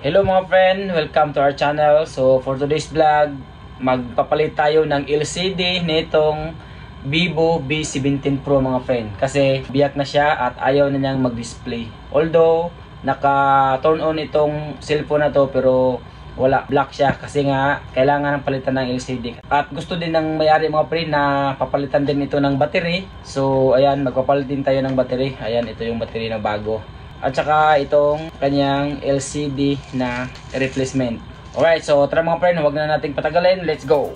Hello mga friend, welcome to our channel. So for today's vlog, magpapalit tayo ng LCD nitong Vivo V17 Pro mga friend. Kasi biyak na siya at ayaw na niyang mag-display. Although naka-turn on itong cellphone na to pero wala, black siya kasi nga kailangan ng palitan ng LCD. At gusto din ng may-ari mga friend na papalitan din ito ng battery. So ayan, magpapalit din tayo ng battery. Ayan, ito yung battery na bago. At saka itong kanyang LCD na replacement. Alright, so tara mga friend, huwag na nating patagalin. Let's go!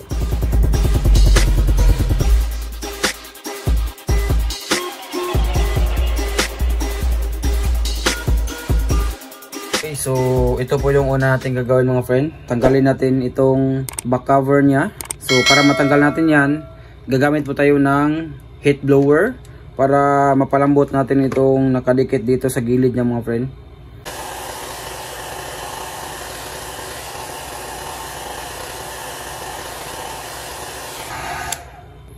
Okay, so ito po yung una natin gagawin mga friend. Tanggalin natin itong back cover niya. So para matanggal natin yan, gagamit po tayo ng heat blower para mapalambot natin itong nakadikit dito sa gilid niya mga friend.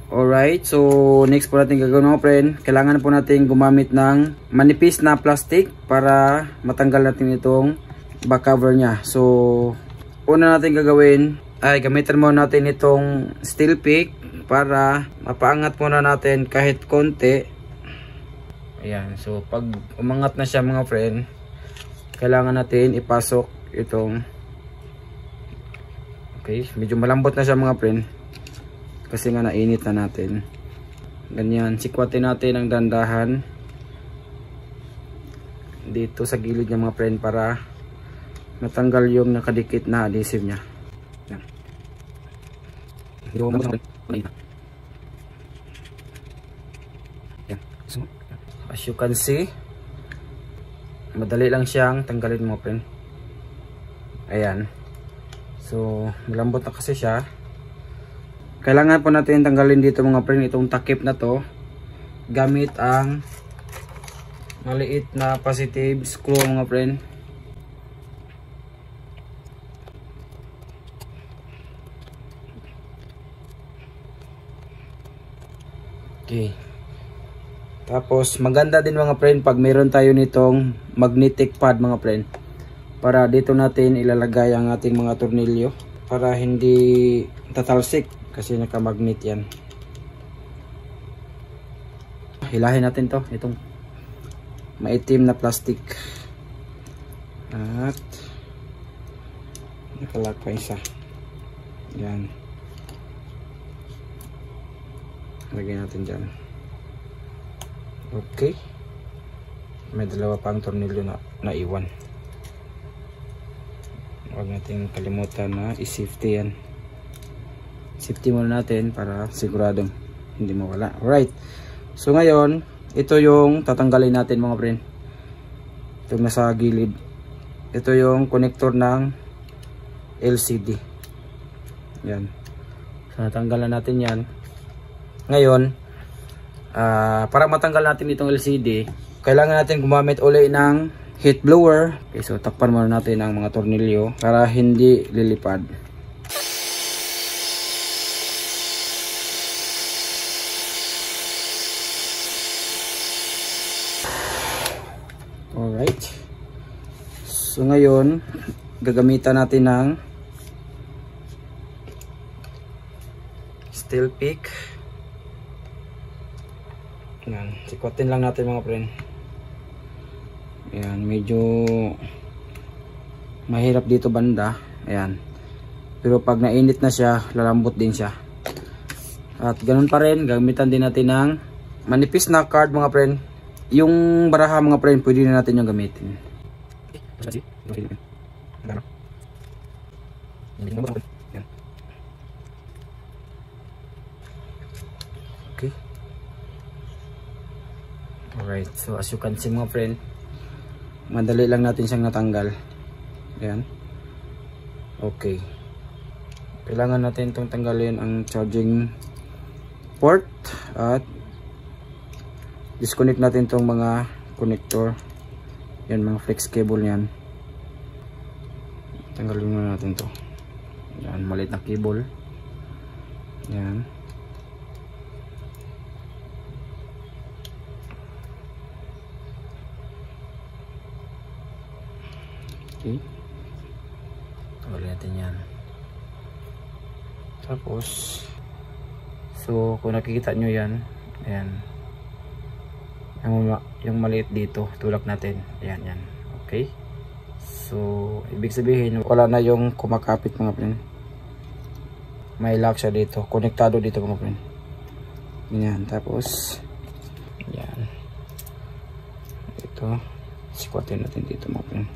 Alright, so next po natin gagawin mga friend, kailangan po natin gumamit ng manipis na plastic para matanggal natin itong back cover niya. So una natin gagawin ay gamitin muna natin itong steel pick para mapaangat muna natin kahit konti. Ayan, so pag umangat na siya mga friend, kailangan natin ipasok itong, okay, medyo malambot na siya mga friend kasi nga nainit na natin. Ganyan, sikwatin natin ang dandahan dito sa gilid niya mga friend para matanggal yung nakadikit na adhesive niya. Ayan. Ayan. So, as you can see, madali lang siyang tanggalin mo friend. Ayan. So malambot na kasi siya. Kailangan po natin tanggalin dito mga friend itong takip na to gamit ang maliit na positive screw mga friend. Okay. Tapos maganda din mga friend pag meron tayo nitong magnetic pad mga friend. Para dito natin ilalagay ang ating mga tornilyo para hindi tatalsik kasi naka-magnet yan. Hilahin natin to, itong maitim na plastic. At nakalock pa isa. Yan. Lagyan natin dyan. Okay. May dalawa pang tornilyo na naiwan. Huwag natin kalimutan na i-safety yan. Safety muna natin para siguradong hindi mawala. Alright. So ngayon, ito yung tatanggalin natin mga friend. Ito nasa gilid. Ito yung connector ng LCD. Yan. So natanggalan natin yan. Ngayon, para matanggal natin itong LCD, kailangan natin gumamit uli ng heat blower. Okay, so takpan muna natin ang mga tornilyo para hindi lilipad. Alright. So ngayon, gagamitan natin ng steel pick. Yan, sikwatin lang natin mga friend. Ayan, medyo mahirap dito banda. Ayan. Pero pag nainit na siya, lalambot din siya. At ganun pa rin, gamitan din natin ng manipis na card mga friend. Yung baraha mga friend, pwede na natin yung gamitin. Okay. Alright, so as you can see mga friend, madali lang natin siyang natanggal. Ayan. Okay. Kailangan natin itong tanggalin ang charging port at disconnect natin itong mga connector. Yan, mga flex cable yan. Tanggalin muna natin to. Yan, maliit na cable. Yan. Okay. natin yan. Tapos, so kung nakikita nyo yan, ayan. Yung maliit dito, tulak natin. Ayan, yan. Okay. So, ibig sabihin, wala na yung kumakapit mga friend. May lock siya dito. Konektado dito mga friend. Yan. Tapos, yan. Ito. Sikutin natin dito mga friend.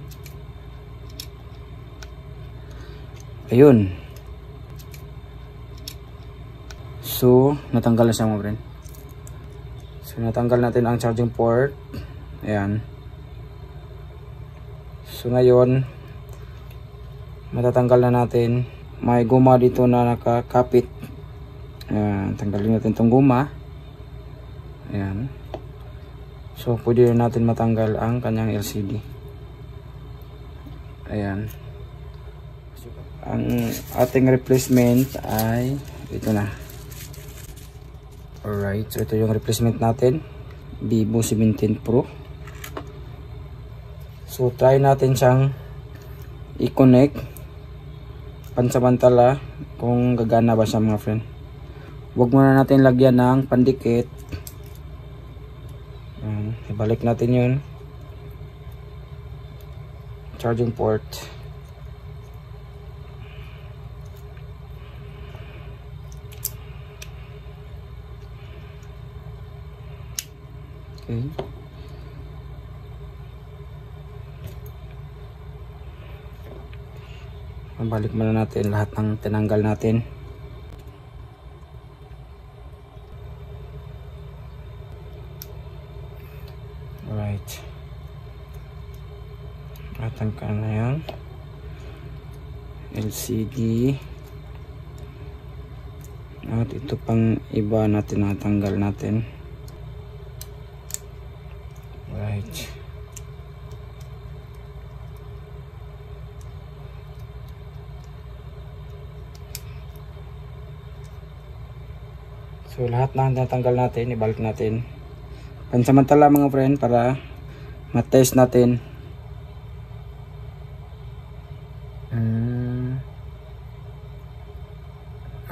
Ayun. So, natanggal na siya mga friend. So, natanggal natin ang charging port. Ayan. So, ngayon, matatanggal na natin. May guma dito na nakakapit. Ayan. Tanggalin natin itong guma. Ayan. So, pwede rin natin matanggal ang kanyang LCD. Ayan. Ang ating replacement ay ito na. Alright, so ito yung replacement natin, Vivo 17 Pro. So try natin siyang i-connect pansamantala kung gagana ba siya mga friend. Huwag muna natin lagyan ng pandikit. Ibalik natin yun. Charging port. Okay. Balik muna natin lahat ng tinanggal natin. Alright. Natanggal na yan. LCD. At ito pang iba natin natanggal natin. Right. So lahat na natanggal natin, ibalik natin. Pansamantala mga friend para ma-test natin.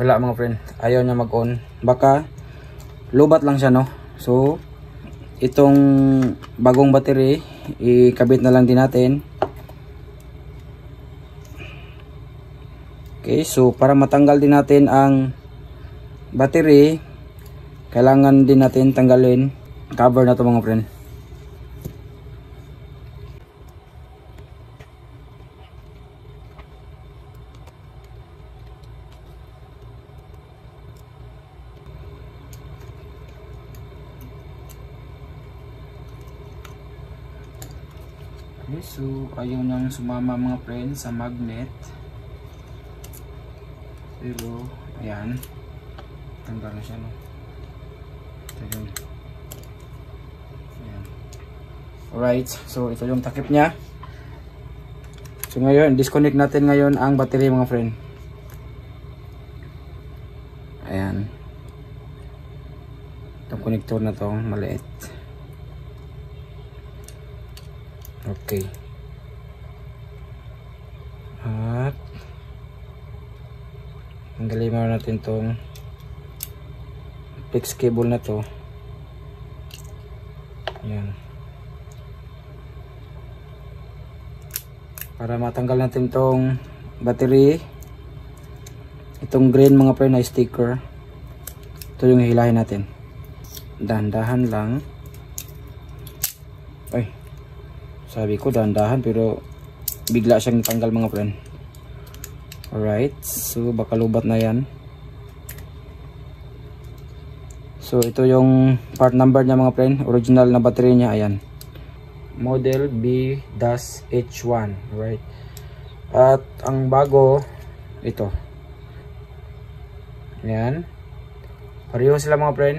Wala mga friend, ayaw niya mag-on. Baka lubat lang siya no. So itong bagong battery ikabit na lang din natin. Okay, so para matanggal din natin ang battery, kailangan din natin tanggalin cover na to mga friend. Okay, so ayaw nang sumama mga friend sa magnet. Pero ayan, tanggal na siya no. Ito yun. Ayan. Alright, so ito yung takip nya. So ngayon, disconnect natin ngayon ang battery mga friend. Ayan. Itong connector na to, maliit. Okay. At tanggalin muna natin tong flex cable na to. Ayan. Para matanggal natin tong battery, itong green mga friend na sticker, ito yung hihilahin natin. Dahan-dahan lang. Ay, sabi ko dahan-dahan pero bigla siyang natanggal mga friend. Alright, so baka lubat na yan. So ito yung part number niya mga friend, original na battery niya, ayan. Model B-H1, right? At ang bago, ito. Ayan. Pareho sila mga friend.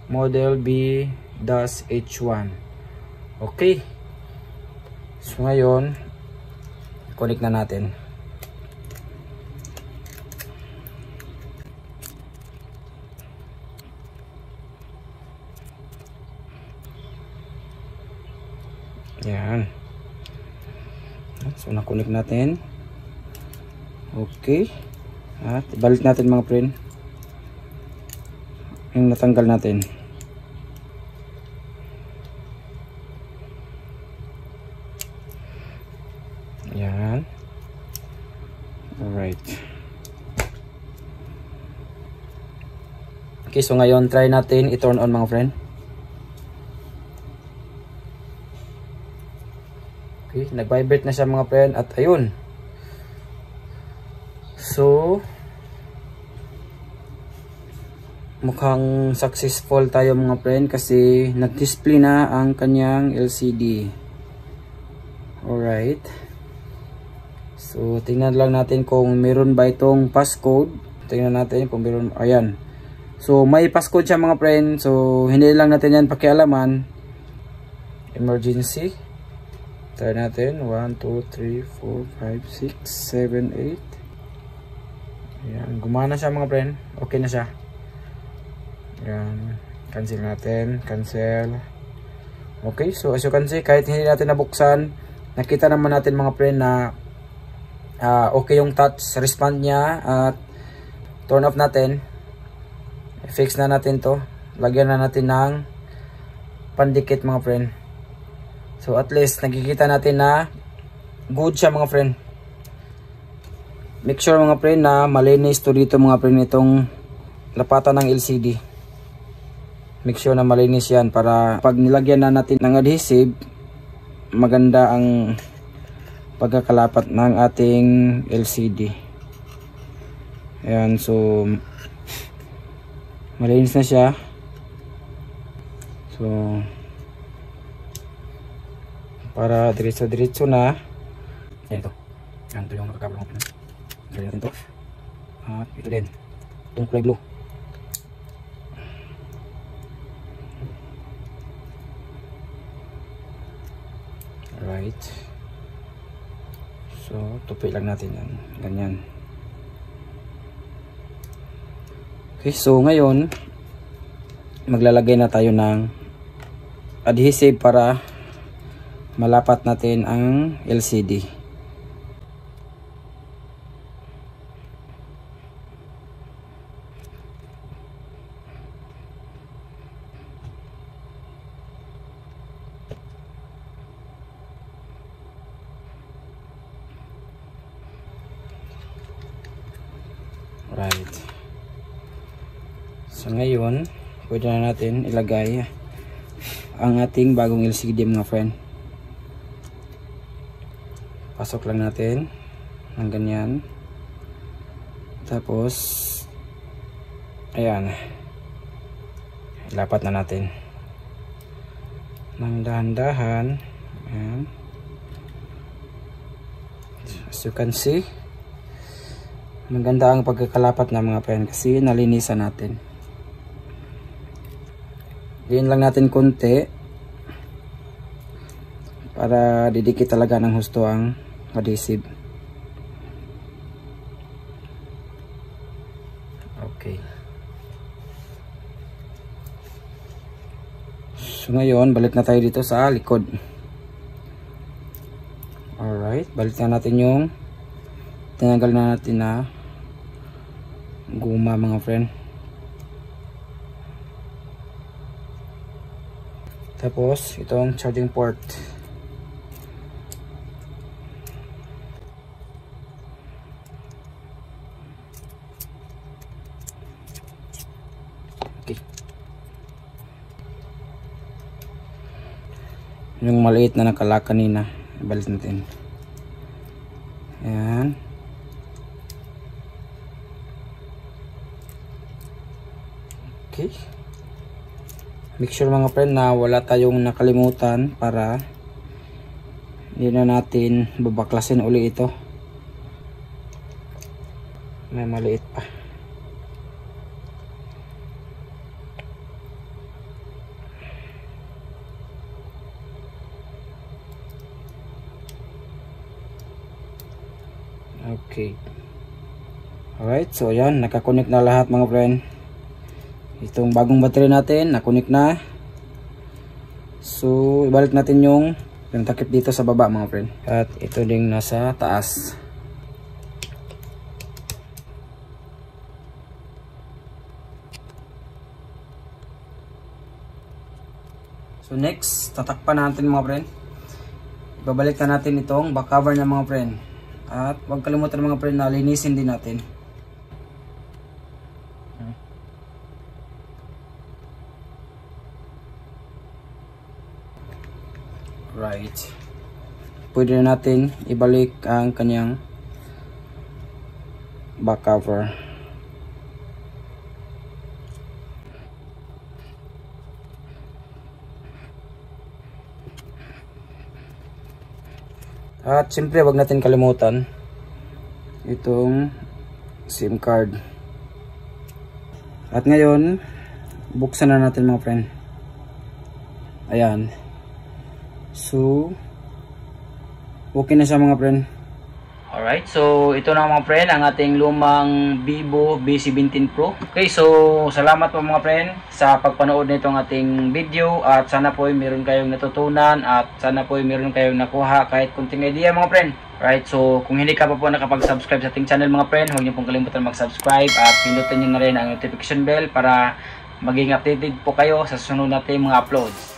Model B-H1. Okay. So ngayon, connect na natin. Yan. So na-connect natin. Okay. At ibalik natin mga friend yung natanggal natin. Yan. Alright. Okay, so ngayon try natin i-turn on mga friend. Okay, nag-vibrate na siya mga friend at ayun. So mukhang successful tayo mga friend kasi nag-display na ang kanyang LCD. Alright. So tingnan lang natin kung meron ba itong passcode. Tingnan natin kung meron. Ayan. So may passcode siya mga friend. So hindi lang natin yan pakialaman. Emergency. Try natin. 1, 2, 3, 4, 5, 6, 7, 8. Ayan. Gumana siya mga friend. Okay na siya. Ayan. Cancel natin. Cancel. Okay. So as you can see, kahit hindi natin nabuksan, nakita naman natin mga friend na okay yung touch response niya. At turn off natin. Fix na natin to. Lagyan na natin ng pandikit mga friend. So at least nakikita natin na good siya mga friend. Make sure mga friend na malinis to dito mga friend itong lapatan ng LCD. Make sure na malinis yan para pag nilagyan na natin ng adhesive, maganda ang pagkakalapat ng ating LCD. Ayan, so malinis na siya. So para diretso-diretso na. Ayan ito. Ayan ito yung nakakabla natin. Gawin natin ito. At ito din. Itong kulay blue. Alright. So tupi lang natin yan. Ganyan. Okay, so ngayon maglalagay na tayo ng adhesive para malapat natin ang LCD. Right. So ngayon, pwede na natin ilagay ang ating bagong LCD mga friend. Pasok lang natin ng ganyan. Tapos ayan. Ilapat na natin ng dahan-dahan. Ayan. As you can see, maganda ang pagkakalapat na mga friend kasi nalinisan natin. Diyan lang natin konti para didikit talaga ng husto ang adhesive. Okay. So ngayon, balik na tayo dito sa likod. Alright, balik na natin yung tinanggal na natin na guma mga friend. Tapos itong charging port. Okay. Yung maliit na nakala kanina, balik natin. Ayan. Okay. Make sure mga friend na wala tayong nakalimutan para hindi na natin babaklasin uli ito. May maliit pa. Okay. Alright, so ayan, nakakonect na lahat mga friend. Itong bagong battery natin, nakunik na. So, ibalik natin yung takip dito sa baba mga friend. At ito ding nasa taas. So next, tatakpan natin mga friend. Ibabalik na natin itong back cover niya mga friend. At huwag kalimutan mga friend na linisin din natin. Right. Pwede na natin ibalik ang kanyang back cover. At siyempre wag natin kalimutan itong SIM card. At ngayon, buksan na natin mga friend. Ayan. So, okay na siya mga friend. Alright, so ito na mga friend ang ating lumang Vivo V17 Pro. Okay, so salamat po mga friend sa pagpanood nitong ating video at sana po ay meron kayong natutunan at sana po ay meron kayong nakuha kahit kunting idea mga friend. Right, so kung hindi ka pa po nakapag-subscribe sa ating channel mga friend, huwag niyo pong kalimutan mag-subscribe at pindutin niyo na rin ang notification bell para maging updated po kayo sa susunod nating mga uploads.